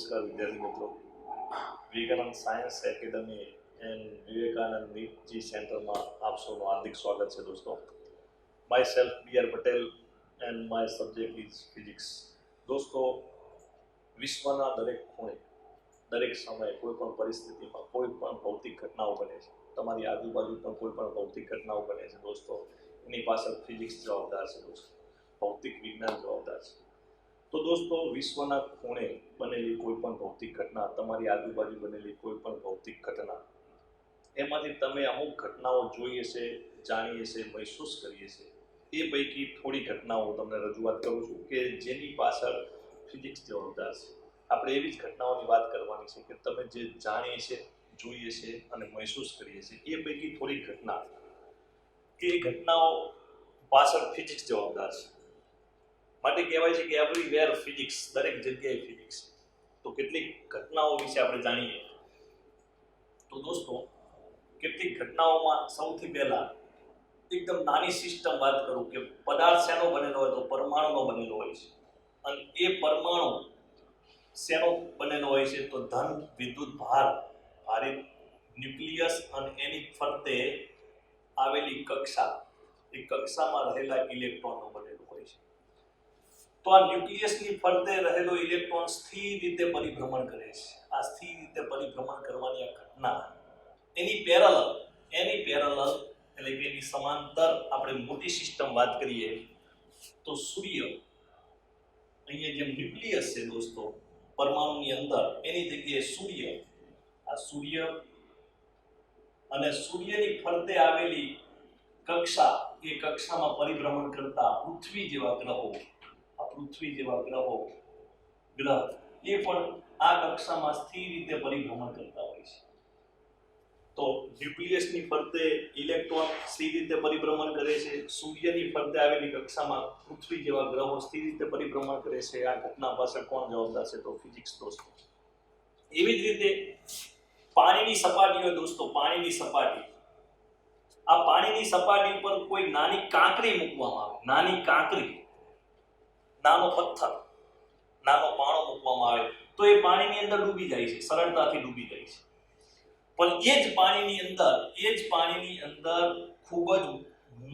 નમસ્કાર વિદ્યાર્થી મિત્રો, Vivekananda science academy and Vivekananda NEET JEE સેન્ટરમાં આપ સૌનું હાર્દિક સ્વાગત છે દોસ્તો. Myself B R Patel and my subject is physics. દોસ્તો, વિશ્વના દરેક ખૂણે દરેક સમયે કોઈ પણ પરિસ્થિતિમાં કોઈ પણ ભૌતિક ઘટનાઓ બને છે. તમારી આજુબાજુ પણ કોઈ પણ ભૌતિક ઘટનાઓ બને છે દોસ્તો, એની પાછળ ફિઝિક્સ જવાબદાર છે દોસ્તો, ભૌતિક વિજ્ઞાન જવાબદાર છે. તો દોસ્તો, વિશ્વના ખૂણે બનેલી કોઈ પણ ભૌતિક ઘટના, તમારી આજુબાજુ બનેલી કોઈ પણ ભૌતિક ઘટના, એમાંથી તમે અમુક ઘટનાઓ જોઈએ છે, જાણીએ છે, મહેસૂસ કરીએ છે. એ પૈકી થોડી ઘટનાઓ હું તમને રજૂઆત કરું છું કે જેની પાછળ ફિઝિક્સ જવાબદાર છે. આપણે એવી જ ઘટનાઓની વાત કરવાની છે કે તમે જે જાણીએ છે, જોઈએ છે અને મહેસૂસ કરીએ છીએ, એ પૈકી થોડી ઘટના કે એ ઘટનાઓ પાછળ ફિઝિક્સ જવાબદાર છે. માટે કહેવાય છે કે એવરીવેર ફિઝિક્સ, દરેક જગ્યાએ ફિઝિક્સ. તો કેટલીક ઘટનાઓ વિશે આપણે જાણીએ. તો દોસ્તો, કેટલીક ઘટનાઓમાં સૌથી પહેલા એકદમ નાની સિસ્ટમ વાત કરું કે પદાર્થ શેનો બનેલો હોય તો પરમાણુનો બનેલો હોય છે. અને એ પરમાણુ શેનો બનેલો હોય છે તો ધન વિદ્યુત ભાર ભારિત ન્યુક્લિયસ અને એની ફરતે આવેલી કક્ષા, એ કક્ષામાં રહેલા ઇલેક્ટ્રોનનો બનેલો હોય છે. તો આ ન્યુક્લિયસની ફરતે રહેલો ઇલેક્ટ્રોન સ્થિર રીતે પરિભ્રમણ કરે છે. આ સ્થિર રીતે પરિભ્રમણ કરવાની આ ઘટના એની પેરેલલ એટલે કે એની સમાંતર આપણે મોટી સિસ્ટમ વાત કરીએ તો સૂર્ય, અહીંયા જેમ ન્યુક્લિયસ છે દોસ્તો પરમાણુની અંદર, એની જગ્યાએ સૂર્ય, આ સૂર્ય અને સૂર્યની ફરતે આવેલી કક્ષા, એ કક્ષામાં પરિભ્રમણ કરતા પૃથ્વી જેવા ગ્રહો, ગ્રહ એ પણ આ કક્ષામાં સ્થિર રીતે પરિભ્રમણ કરતા હોય છે. તો ન્યુક્લિયસની ફરતે ઇલેક્ટ્રોન સ્થિર રીતે પરિભ્રમણ કરે છે, સૂર્યની ફરતે આવેલી કક્ષામાં પૃથ્વી જેવા ગ્રહો સ્થિર રીતે પરિભ્રમણ કરે છે. આ ઘટના પાછળ કોણ જવાબદાર છે તો ફિઝિક્સ દોસ્તો. એવી જ રીતે પાણીની સપાટી હોય દોસ્તો, પાણીની સપાટી, આ પાણીની સપાટી ઉપર કોઈ નાની કાંકરી મૂકવામાં આવે, નાની કાંકરી, નાનો પથ્થર, નાનો પાણો મૂકવામાં આવે તો એ પાણીની અંદર ડૂબી જાય છે, સરળતાથી ડૂબી જાય છે. પણ એ જ પાણીની અંદર ખૂબ જ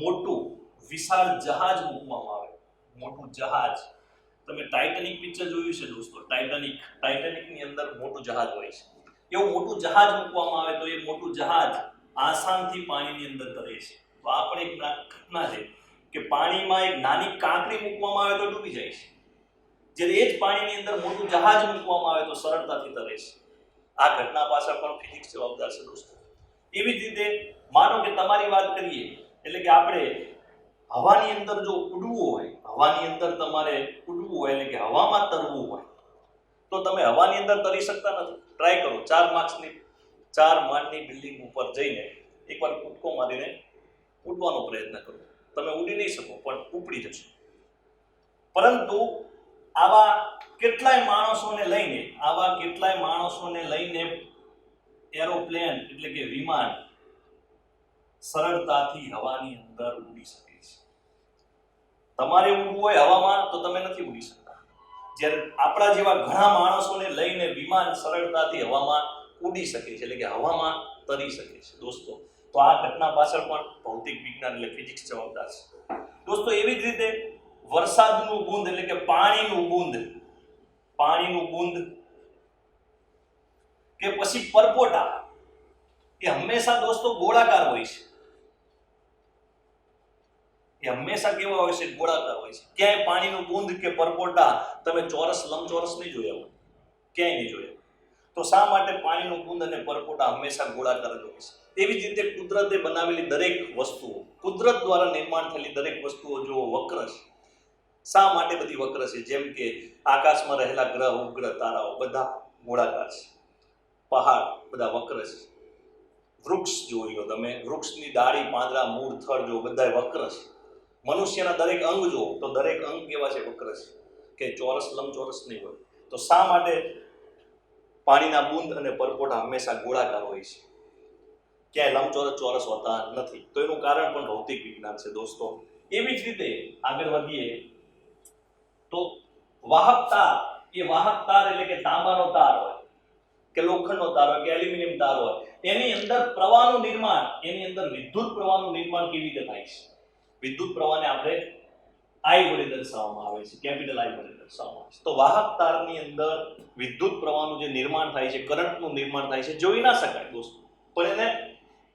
મોટું વિશાળ જહાજ મૂકવામાં આવે, મોટું જહાજ. તમે ટાઇટેનિક પિક્ચર જોયું છે દોસ્તો, ટાઇટેનિકની અંદર મોટું જહાજ હોય છે. એવું મોટું જહાજ મૂકવામાં આવે તો એ મોટું જહાજ આસાનથી પાણીની અંદર તરે છે. તો આ પણ એક ઘટના છે કે પાણીમાં એક નાની કાંકરી મૂકવામાં આવે તો ડૂબી જાય છે, જ્યારે એ જ પાણીની અંદર મોટું જહાજ મૂકવામાં આવે તો સરળતાથી તરે છે. આ ઘટના પાછળ પણ ફિઝિક્સ જવાબદાર છે દોસ્તો. એવી જ રીતે માનો કે તમારી વાત કરીએ એટલે કે આપણે હવાની અંદર જો ઉડવું હોય, હવાની અંદર તમારે ઉડવું હોય એટલે કે હવામાં તરવું હોય તો તમે હવાની અંદર તરી શકતા નથી. ટ્રાય કરો, 4 માળની બિલ્ડિંગ ઉપર જઈને એકવાર કૂદકો મારીને ઉડવાનો પ્રયત્ન કરો. તમે ઉડી નહીં શકો પણ ઉપડી જશો. પરંતુ આવા કેટલાય માણસોને લઈને એરોપ્લેન એટલે કે વિમાન સરળતાથી હવાની અંદર ઉડી શકે છે. તમારે ઉડવું હોય હવામાં તો તમે નથી ઉડી શકતા, જ્યારે આપણા જેવા ઘણા માણસોને લઈને વિમાન સરળતાથી હવામાં ઉડી શકે છે, એટલે કે હવામાં તરી શકે છે દોસ્તો. તો આ ઘટના પાછળ પણ ભૌતિક વિજ્ઞાન એટલે ફિઝિક્સ જવાબદાર છે દોસ્તો. એવી જ રીતે વરસાદનું બૂંદ એટલે કે પાણીનું બૂંદ કે પછી પરપોટા એ હંમેશા દોસ્તો ગોળાકાર હોય છે. કેવા હોય છે? ગોળાકાર હોય છે. ક્યાંય પાણીનું બૂંદ કે પરપોટા તમે ચોરસ લંબચોરસ નહીં જોયા હોય, ક્યાંય નહીં જોયા. તો શા માટે પાણીનું બૂંદ અને પરપોટા હંમેશા ગોળાકાર જ હોય છે? તેવી જ રીતે કુદરતે બનાવેલી દરેક વસ્તુઓ, કુદરત દ્વારા નિર્માણ થયેલી દરેક વસ્તુઓ જો વક્ર છે. શા માટે બધી વક્ર છે? જેમ કે આકાશમાં રહેલા ગ્રહ, ઉપગ્રહ, તારાઓ બધા ગોળાકાર છે. પહાડ બધા વક્ર છે. વૃક્ષ જોઈ લો તમે, વૃક્ષની ડાળી, પાંદડા, મૂળ, થડ જો બધા વક્ર છે. મનુષ્યના દરેક અંગ જો તો દરેક અંગ કેવા છે? વક્ર છે, કે ચોરસ લંબચોરસ નહીં હોય. તો શા માટે પાણીના બૂંદ અને પરપોટા હંમેશા ગોળાકાર હોય છે, ક્યાંય લંબચોરસ ચોરસ હોતા નથી? તો એનું કારણ પણ ભૌતિક વિજ્ઞાન છે દોસ્તો. એવી જ રીતે આગળ વધીએ તો વાહકતા એ વાહક તાર એટલે કે તાંબાનો તાર હોય કે લોખંડનો તાર હોય કે એલ્યુમિનિયમ તાર હોય, એની અંદર પ્રવાહનું નિર્માણ, એની અંદર વિદ્યુત પ્રવાહનું નિર્માણ કેવી રીતે થાય છે? વિદ્યુત પ્રવાહને આપણે I વડે દર્શાવવામાં આવે છે, કેપિટલ I વડે દર્શાવવામાં આવે છે. તો વાહક તારની અંદર વિદ્યુત પ્રવાહનું જે નિર્માણ થાય છે, કરંટનું નિર્માણ થાય છે, જોઈ ના શકાય દોસ્તો, પણ એને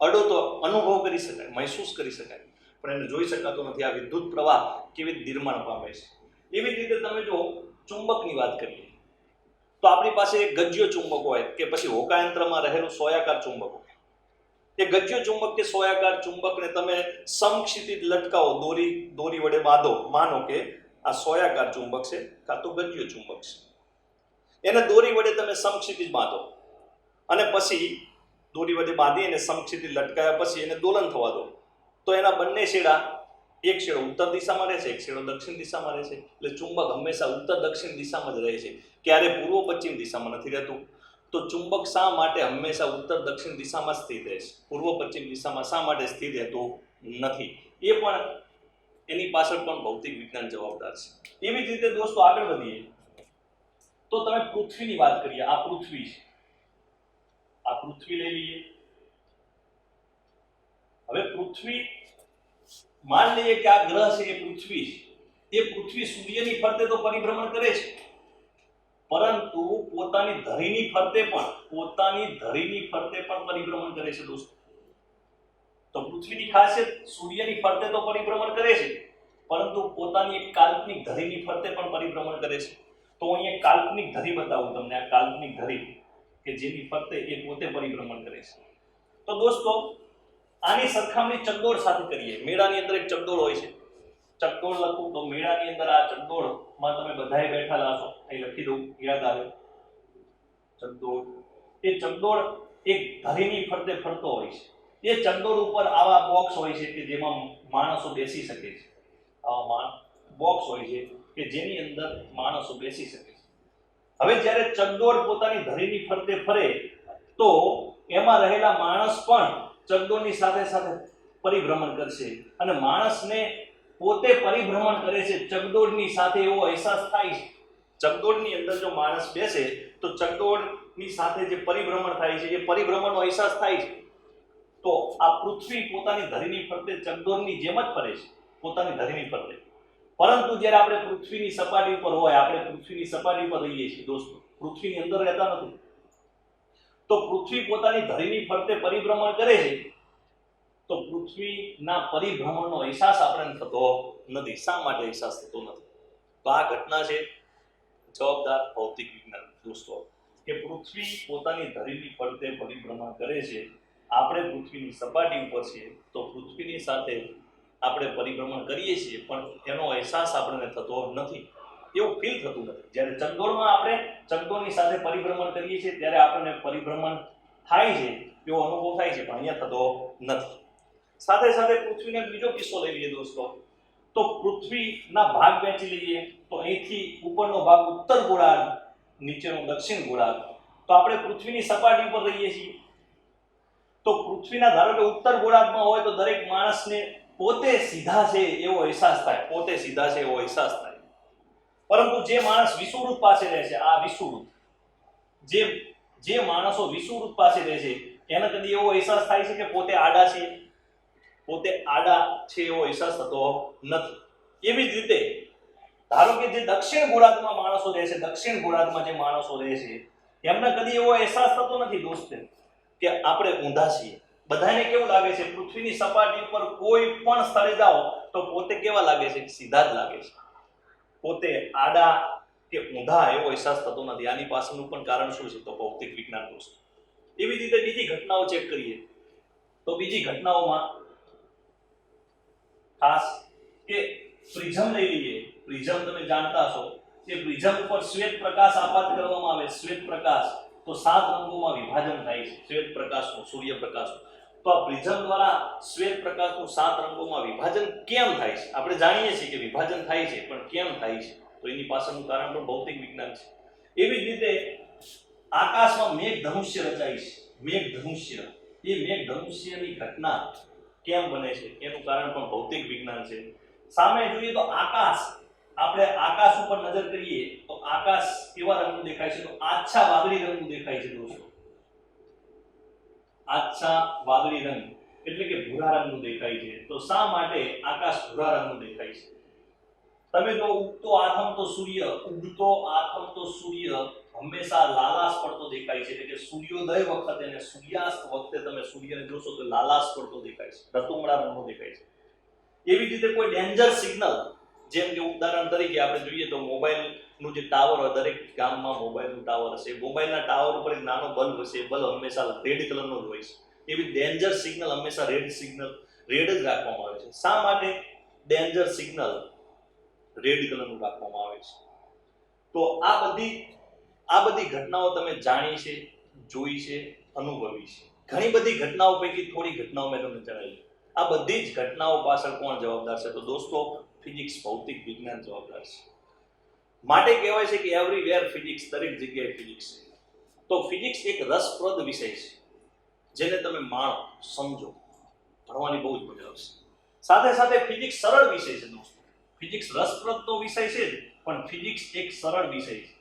અડો તો અનુભવ કરી શકાય, મહેસૂસ કરી શકાય, પણ એને જોઈ શકાતો નથી. આ વિદ્યુત પ્રવાહ કેવી રીતે નિર્માણ પામે છે. એવી રીતે તમે જો ચુંબકની વાત કરીએ તો આપણી પાસે એક ગજ્યો ચુંબક હોય કે પછી હોકાયંત્રમાં રહેલું સોયાકાર ચુંબક હોય. એ ગજ્યો ચુંબક કે સોયાકાર ચુંબકને તમે સમક્ષિતિજ લટકાવો, દોરી વડે બાંધો, માનો કે આ સોયાકાર ચુંબક છે કાં તો ગજ્યો ચુંબક છે, એને દોરી વડે તમે સમક્ષિતિજ બાંધો અને પછી દોરી વડે બાંધી અને સમક્ષિતિજ લટકાયા પછી એને દોલન થવા દો, તો એના બંને છેડા, એક છેડો ઉત્તર દિશામાં રહેશે, એક છેડો દક્ષિણ દિશામાં રહેશે. એટલે ચુંબક હંમેશા ઉત્તર દક્ષિણ દિશામાં જ રહે છે, ક્યારે પૂર્વ પશ્ચિમ દિશામાં નથી રહેતું. તો ચુંબક શા માટે હંમેશા ઉત્તર દક્ષિણ દિશામાં સ્થિર રહે છે, પૂર્વ પશ્ચિમ દિશામાં શા માટે સ્થિર રહેતું નથી? એ પણ એની પાછળ પણ ભૌતિક વિજ્ઞાન જવાબદાર છે. એવી જ રીતે દોસ્તો આગળ વધીએ તો તમે પૃથ્વીની વાત કરીએ. આ પૃથ્વી છે, આ પૃથ્વી લઈ લઈએ. હવે પૃથ્વી, માન લઈએ કે આ ગ્રહ છે, એ પૃથ્વી છે. એ પૃથ્વી સૂર્યની ફરતે તો પરિભ્રમણ કરે છે, પરંતુ પોતાની ધરીની ફરતે પણ પરિભ્રમણ કરે છે દોસ્તો. તો પૃથ્વીની ખાસિયત સૂર્યની ફરતે તો પરિભ્રમણ કરે છે, પરંતુ પોતાની એક કાલ્પનિક ધરીની ફરતે પણ પરિભ્રમણ કરે છે. તો અહીં એક કાલ્પનિક ધરી બતાવું તમને, આ કાલ્પનિક ધરી કે જેની ફરતે એ પોતે પરિભ્રમણ કરે છે. તો દોસ્તો આની સરખામણી ચકડોળ સાથે કરીએ. મેળાની અંદર એક ચકડોળ હોય છે, ચકડોળ લખું તો મેળાની અંદર આ ચકડોળમાં તમે બધાએ બેઠેલા છો, અહીં લખી દઉં, યાદ આવે ચકડોળ. એ ચકડોળ એક ધરીની ફરતે ફરતો હોય છે. એ ચકડોળ ઉપર આવા બોક્સ હોય છે કે જેમાં માણસો બેસી શકે છે, આવા બોક્સ હોય છે કે જેની અંદર માણસો બેસી શકે છે. હવે જ્યારે ચકડોળ પોતાની ધરીની ફરતે ફરે તો એમાં રહેલા માણસ પણ ચકડોળની સાથે સાથે પરિભ્રમણ કરશે અને માણસને પોતે પરિભ્રમણ કરે છે ચકડોળની સાથે એવો અહેસાસ થાય છે. ચકડોળની અંદર જો માણસ બેસે તો ચકડોળની સાથે જે પરિભ્રમણ થાય છે, એ પરિભ્રમણનો અહેસાસ થાય છે. તો આ પૃથ્વી પોતાની ધરીની ફરતે ચકડોળની જેમ જ ફરે છે, પોતાની ધરીની ફરતે. પરંતુ જ્યારે આપણે પૃથ્વીની સપાટી ઉપર હોય, આપણે પૃથ્વીની સપાટી પર રહીએ છીએ દોસ્તો, પૃથ્વીની અંદર રહેતા નથી, તો પૃથ્વી પોતાની ધરીની ફરતે પરિભ્રમણ કરે છે, તો પૃથ્વીના પરિભ્રમણનો અહેસાસ આપણને થતો નથી. શા માટે અહેસાસ થતો નથી? તો આ ઘટના છે જવાબદાર ભૌતિક વિજ્ઞાન દોસ્તો, કે પૃથ્વી પોતાની ધરીની ફરતે પરિભ્રમણ કરે છે. આપણે પૃથ્વીની સપાટી ઉપર છીએ તો પૃથ્વીની સાથે આપણે પરિભ્રમણ કરીએ છીએ, પણ એનો અહેસાસ આપણને થતો નથી, એવું ફીલ થતું નથી. જ્યારે ચકડોળમાં આપણે ચકડોળની સાથે પરિભ્રમણ કરીએ છીએ ત્યારે આપણને પરિભ્રમણ થાય છે, એવો અનુભવ થાય છે, પણ અહીંયા થતો નથી. સાથે સાથે પૃથ્વીનો બીજો કિસ્સો લઈ લઈએ દોસ્તો, તો પૃથ્વીના ભાગ વહેંચી લઈએ તો અહીંથી ઉપરનો ભાગ ઉત્તર ગોળાર્ધ, નીચેનો દક્ષિણ ગોળાર્ધ. તો આપણે પૃથ્વીની સપાટી પર રહીએ છીએ, તો પૃથ્વીના ધારો કે ઉત્તર ગોળાર્ધમાં હોય તો દરેક માણસને પોતે સીધા છે એવો અહેસાસ થાય, પોતે સીધા છે એવો અહેસાસ થાય. પરંતુ જે માણસ વિષુવવૃત્ત પાસે રહે છે, આ વિષુવવૃત્ત, જે માણસો વિષુવવૃત્ત પાસે રહે છે એને કદી એવો અહેસાસ થાય છે કે પોતે આડા છે એવો અહેસાસ થતો નથી. એવી જ રીતે ધારો કે જે દક્ષિણ ગોળાર્ધમાં માણસો રહે છે, દક્ષિણ ગોળાર્ધમાં જે માણસો રહે છે એમને કદી એવો અહેસાસ થતો નથી દોસ્તો કે આપણે ઊંધા છીએ. બધાને કેવું લાગે છે, પૃથ્વીની સપાટી પર કોઈ પણ સ્થળે જાઓ તો પોતે કેવા લાગે છે? સીધા જ લાગે છે, પોતે આડા કે ઊંધા એવો અહેસાસ થતો નથી. આની પાછળનું પણ કારણ શું છે? તો ભૌતિક વિજ્ઞાન દોસ્તો. એવી રીતે બીજી ઘટનાઓ ચેક કરીએ તો બીજી ઘટનાઓમાં ખાસ કે પ્રિઝમ લઈ લઈએ. પ્રિઝમ તમે જાણતા છો કે પ્રિઝમ ઉપર શ્વેત પ્રકાશ આપાત કરવામાં આવે, શ્વેત પ્રકાશ, તો 7 રંગોમાં વિભાજન થાય છે શ્વેત પ્રકાશનું, સૂર્યપ્રકાશનું. તો આ પ્રિઝમ દ્વારા શ્વેત પ્રકાશનું 7 રંગોમાં વિભાજન કેમ થાય છે? આપણે જાણીએ છીએ કે વિભાજન થાય છે, પણ કેમ થાય છે? તો એની પાછળનું કારણ પણ ભૌતિક વિજ્ઞાન છે. એવી જ રીતે આકાશમાં મેઘધનુષ્ય રચાય છે, મેઘધનુષ્ય. એ મેઘધનુષ્યની ઘટના કેમ બને છે એનું કારણ પણ ભૌતિક વિજ્ઞાન છે. સામે જોઈએ તો આકાશ, આપણે આકાશ ઉપર નજર કરીએ તો આકાશ કેવા રંગનું દેખાય છે? તો આછા વાદળી રંગનું દેખાય છે દોસ્તો. આછા વાદળી રંગ એટલે કે ભૂરા રંગનું દેખાય છે. તો શા માટે આકાશ ભૂરા રંગનું દેખાય છે? તમે જો ઉગતો આથમતો સૂર્ય હંમેશા લાલાશ પડતો દેખાય છે. એટલે કે સૂર્યોદય વખતે અને સૂર્યાસ્ત વખતે તમે સૂર્યને જોશો તો લાલાશ પડતો દેખાય છે, રતુમડા રંગનો દેખાય છે. એવી રીતે કોઈ ડેન્જર સિગ્નલ, જેમ કે ઉદાહરણ તરીકે આપણે જોઈએ તો મોબાઈલનું જે ટાવર હોય, દરેક ગામમાં મોબાઈલનું ટાવર હશે, મોબાઈલના ટાવર ઉપર એક નાનો બલ્બ હશે, એ બલ્બ હંમેશા રેડ કલરનો જ હોય છે. એવી ડેન્જર સિગ્નલ હંમેશા રેડ જ રાખવામાં આવે છે. શા માટે ડેન્જર સિગ્નલ રેડ કલરનું રાખવામાં આવે છે? તો આ બધી ઘટનાઓ તમે જાણી છે, જોઈ છે, અનુભવી છે. ઘણી બધી ઘટનાઓ પૈકી થોડી ઘટનાઓ મેં તમને જણાવી. આ બધી જ ઘટનાઓ પાછળ કોણ જવાબદાર છે? તો દોસ્તો ફિઝિક્સ, ભૌતિક વિજ્ઞાન જવાબદાર છે. માટે કહેવાય છે કે એવરીવેર ફિઝિક્સ, દરેક જગ્યાએ ફિઝિક્સ છે. તો ફિઝિક્સ એક રસપ્રદ વિષય છે, જેને તમે માણો, સમજો, ભણવાની બહુ જ મજા આવશે. સાથે સાથે ફિઝિક્સ સરળ વિષય છે દોસ્તો. ફિઝિક્સ રસપ્રદ તો વિષય છે જ, પણ ફિઝિક્સ એક સરળ વિષય છે.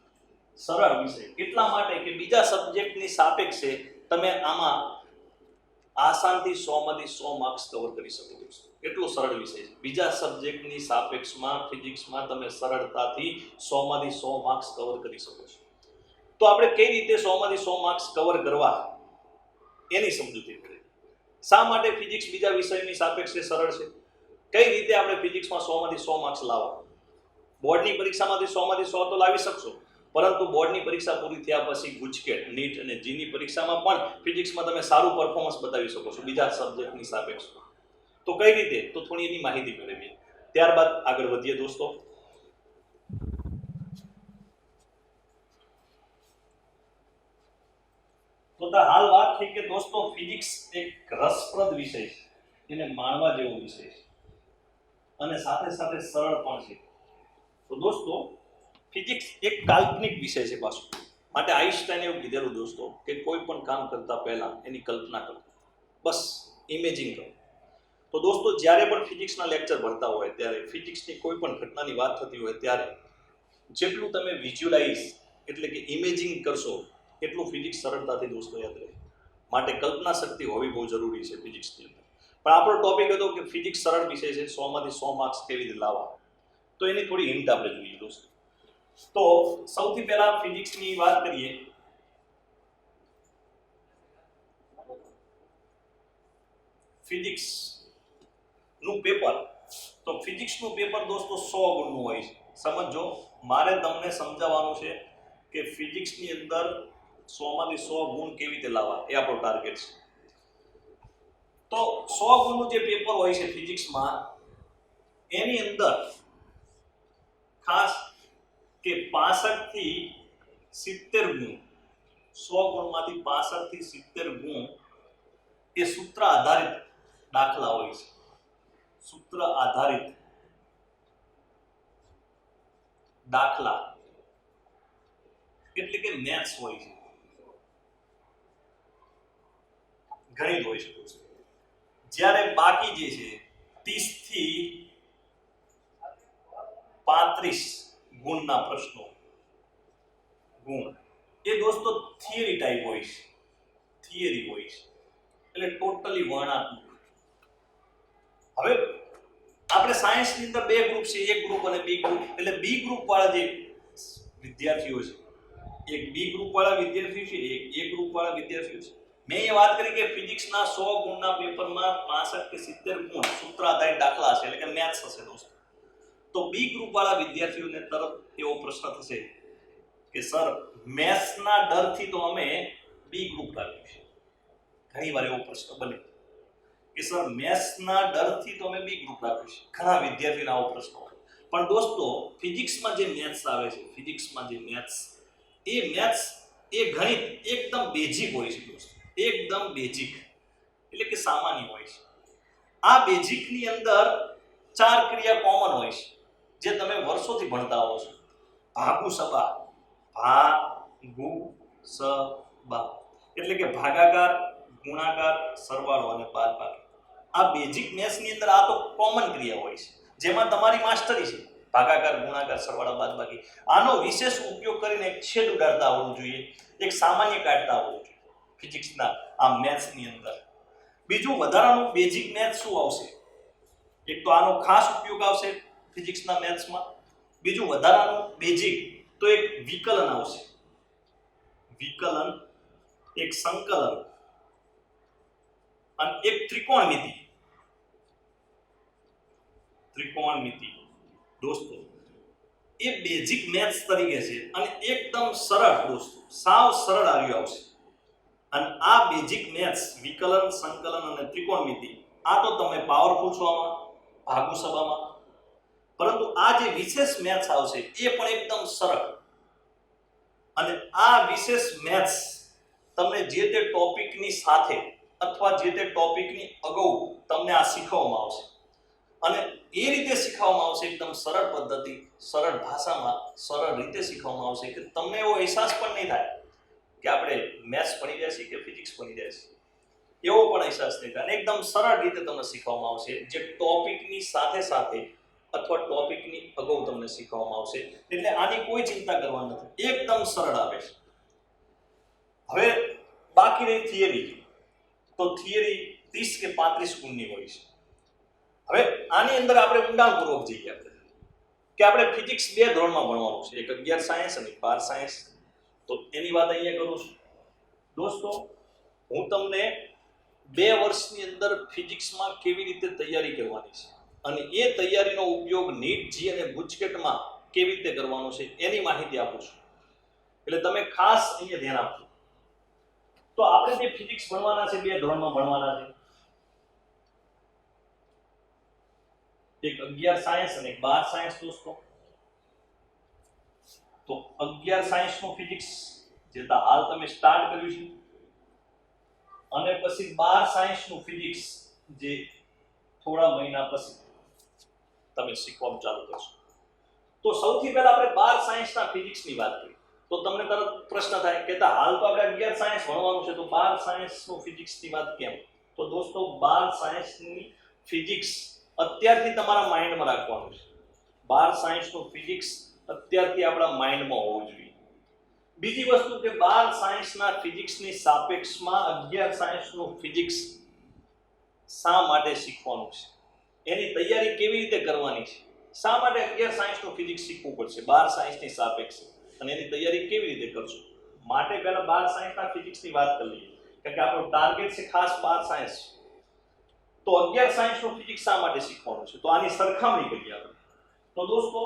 સરળ વિષય એટલા માટે કે બીજા સબ્જેક્ટની સાપેક્ષે તમે આમાં આસાનથી 100 માંથી 100 માર્ક્સ કવર કરી શકો છો. એટલો સરળ વિષય છે. બીજા સબ્જેક્ટની સાપેક્ષમાં ફિઝિક્સમાં તમે સરળતાથી 100 માંથી 100 માર્ક્સ કવર કરી શકો છો. તો આપણે કઈ રીતે 100 માંથી 100 માર્ક્સ કવર કરવા એની સમજૂતી કરીએ. શા માટે ફિઝિક્સ બીજા વિષયની સાપેક્ષે સરળ છે? કઈ રીતે આપણે ફિઝિક્સમાં 100 માંથી 100 માર્ક્સ લાવવા? બોર્ડની પરીક્ષામાંથી 100 માંથી 100 તો લાવી શકશો, પરંતુ બોર્ડની પરીક્ષા પૂરી થયા પછી ગુજકેટ, નીટ અને જીની પરીક્ષામાં પણ ફિઝિક્સમાં તમે સારું પરફોર્મન્સ બતાવી શકો છો બીજા સબ્જેક્ટની સાપેક્ષમાં. તો કઈ રીતે? તો થોડી એની માહિતી મેળવીએ, ત્યારબાદ આગળ વધીએ દોસ્તો. તો હાલ વાત થઈ કે દોસ્તો ફિઝિક્સ એક રસપ્રદ વિષય છે, એને માણવા જેવો વિષય છે અને સાથે સાથે સરળ પણ છે. તો દોસ્તો ફિઝિક્સ એક કાલ્પનિક વિષય છે પાછું. માટે આઈન્સ્ટાઈને એવું કીધેલું દોસ્તો કે કોઈ પણ કામ કરતા પહેલા એની કલ્પના કરો, બસ ઇમેજિન કરો. તો દોસ્તો જ્યારે પણ ફિઝિક્સના લેક્ચર ભણતા હોય ત્યારે ફિઝિક્સની કોઈ પણ ઘટનાની વાત થતી હોય ત્યારે જેટલું તમે વિઝ્યુલાઇઝ એટલે કે ઇમેજિંગ કરશો એટલું ફિઝિક્સ સરળતાથી દોસ્તો યાદ રહે. માટે કલ્પના શક્તિ હોવી બહુ જરૂરી છે ફિઝિક્સની અંદર. પણ આપણો ટોપિક હતો કે ફિઝિક્સ સરળ વિષય છે, 100 માંથી 100 માર્ક્સ કેવી રીતે લાવવા. તો એની થોડી હિન્ટ આપણે જોઈએ દોસ્તો. તો સૌથી પહેલા ફિઝિક્સની વાત કરીએ. ફિઝિક્સ નું પેપર, તો ફિઝિક્સનું પેપર દોસ્તો 100 ગુણનું હોય છે. સમજો, મારે તમને સમજાવવાનું છે કે ફિઝિક્સની અંદર 100 માંથી 100 ગુણ કેવી રીતે લાવવા, એ આપણો ટાર્ગેટ છે. તો 100 ગુણનું જે પેપર હોય છે ફિઝિક્સમાં, એની અંદર ખાસ કે 65 થી 70 ગુણ, 100 ગુણમાંથી 65 થી 70 ગુણ એ સૂત્ર આધારિત દાખલા હોય છે. સૂત્ર આધારિત દાખલા એટલે કે મેથ્સ હોય છે, ગણિત હોય છે. જ્યારે બાકી જે છે 30 થી 35 ગુણના પ્રશ્નો ગુણ એ દોસ્તો થિયરી ટાઈપ હોય છે. થિયરી હોય છે એટલે ટોટલી વર્ણનાત્મક. હવે આપણે સાયન્સની અંદર બે ગ્રુપ છે, એક ગ્રુપ અને બી ગ્રુપ. એટલે બી ગ્રુપ વાળા જે વિદ્યાર્થીઓ છે, એક બી ગ્રુપ વાળા વિદ્યાર્થીઓ છે, એક એ ગ્રુપ વાળા વિદ્યાર્થીઓ છે. મેં એ વાત કરી કે ફિઝિક્સના 100 ગુણના પેપરમાં 65 કે 70 ગુણ સૂત્ર આધારિત દાખલા છે, એટલે કે મેથ્સ હશે દોસ્તો. તો બી ગ્રુપ વાળા વિદ્યાર્થીઓને તરત એવો પ્રશ્ન થશે કે સર મેથ્સના ડરથી તો અમે બી ગ્રુપ રાખ્યું છે. ઘણીવાર એવો પ્રશ્ન બને કે સર મેથ્સના ડરથી તો અમે બી ગ્રુપ રાખ્યું છે. ઘણા વિદ્યાર્થીઓને આવો પ્રશ્ન હોય. પણ દોસ્તો ફિઝિક્સમાં જે મેથ્સ આવે છે, ફિઝિક્સમાં જે મેથ્સ એ ગણિત એકદમ બેઝિક હોય છે દોસ્તો. એકદમ બેઝિક એટલે કે સામાન્ય હોય છે. આ બેઝિકની અંદર 4 ક્રિયા કોમન હોય છે જે તમે વર્ષોથી ભણતા આવો છો. ભાગુ સબા, ભાગુ સબા એટલે કે ભાગાકાર, ગુણાકાર, સરવાળો અને બાદબાકી. આ બેઝિક મેથ્સની અંદર આ તો કોમન ક્રિયા હોય છે જેમાં તમારી માસ્ટરી છે. ભાગાકાર, ગુણાકાર, સરવાળા, બાદબાકી. આનો વિશેષ ઉપયોગ કરીને એક છેદ ઉડાડતા આવડવું જોઈએ, એક સામાન્ય કાઢતા આવડવું જોઈએ ફિઝિક્સના આ મેથ્સની અંદર. બીજું વધારાનું બેઝિક મેથ્સ શું આવશે? એક તો આનો ખાસ ઉપયોગ આવશે ફિઝિક્સના મેથ્સમાં. બીજું વધારાનું બેઝિક તો એક વિકલન આવશે, વિકલન, એક સંકલન અને એક ત્રિકોણમિતિ. ત્રિકોણમિતિ દોસ્તો એ બેઝિક મેથ્સ તરીકે છે અને એકદમ સરળ દોસ્તો, સાવ સરળ આવ્યું આવશે. અને આ બેઝિક મેથ્સ, વિકલન, સંકલન અને ત્રિકોણમિતિ, આ તો તમે પાવરફુલ છો આમાં, ભાગુ સભામાં. પરંતુ આ જે વિશેષ મેથ્સ આવશે એ પણ એકદમ સરળ. અને આ વિશેષ મેથ્સ તમને જે તે ટોપિકની સાથે અથવા જે તે ટોપિકની અગાઉ તમને આ શીખવવામાં આવશે. અને એ રીતે શીખવવામાં આવશે, એકદમ સરળ પદ્ધતિ, સરળ ભાષામાં, સરળ રીતે શીખવવામાં આવશે કે તમને એવો અહેસાસ પણ નહીં થાય કે આપણે મેથ્સ ભણી રહ્યા છીએ કે ફિઝિક્સ ભણી રહ્યા છીએ. એવો પણ અહેસાસ નહીં થાય. એકદમ સરળ રીતે તમને શીખવવામાં આવશે, જે ટોપિકની સાથે સાથે અથવા ટોપિકની અગાઉ તમને શીખવવામાં આવશે. એટલે આની કોઈ ચિંતા કરવાની નથી, એકદમ સરળ આવે છે. હવે બાકી રહી થિયરી. તો થિયરી 30 કે 35 ગુણની હોય છે. હવે આની અંદર આપણે ઊંડાણપૂર્વક જઈએ આપણે કે આપણે ફિઝિક્સ 2 ધોરણમાં ભણવાનું છે, એક 11 સાયન્સ અને 12 સાયન્સ. તો એની વાત અહીંયા કરું છું દોસ્તો. હું તમને 2 વર્ષની અંદર ફિઝિક્સમાં કેવી રીતે તૈયારી કરવાની છે અને એ તૈયારીનો ઉપયોગ નીટ, જી અને ગુજકેટમાં કેવી રીતે કરવાનો છે એની માહિતી આપું છું. એટલે તમે ખાસ અહીંયા ધ્યાન આપજો. તો આપણે જે ફિઝિક્સ ભણવાના છે, 2 ધોરણમાં ભણવાના છે, એક 11 સાયન્સ અને એક 12 સાયન્સ દોસ્તો. તો 11 સાયન્સ નું ફિઝિક્સ જે હાલ તમે સ્ટાર્ટ કર્યું છે અને પછી 12 સાયન્સ નું ફિઝિક્સ જે થોડા મહિના પછી તમે શીખવાનું ચાલુ કરશો. તો સૌથી પહેલા આપણે 12 સાયન્સના ફિઝિક્સની વાત કરીએ. તો તમને તરત પ્રશ્ન થાય કે હાલ તો આપણે 11 સાયન્સ ભણવાનું છે, તો 12 સાયન્સનું ફિઝિક્સની વાત કેમ? તો દોસ્તો 12 સાયન્સની ફિઝિક્સ અત્યારથી તમારા માઇન્ડમાં રાખવાનું છે. 12 સાયન્સનું ફિઝિક્સ અત્યારથી આપણા માઇન્ડમાં હોવું જોઈએ. બીજી વસ્તુ કે 12 સાયન્સના ફિઝિક્સની સાપેક્ષમાં 11 સાયન્સનું ફિઝિક્સ શા માટે શીખવાનું છે, એની તૈયારી કેવી રીતે કરવાની છે, શા માટે 11 સાયન્સનું ફિઝિક્સ શીખવું પડશે 12 સાયન્સની સાપેક્ષે, અને એની તૈયારી કેવી રીતે કરશો. માટે પહેલા 12 સાયન્સના ફિઝિક્સની વાત કરી લઈએ, કારણ કે આપણો ટાર્ગેટ છે ખાસ 12 સાયન્સ. તો 11 સાયન્સનું ફિઝિક્સ શા માટે શીખવાનું છે, તો આની સરખામણી કરીએ આપણે. તો દોસ્તો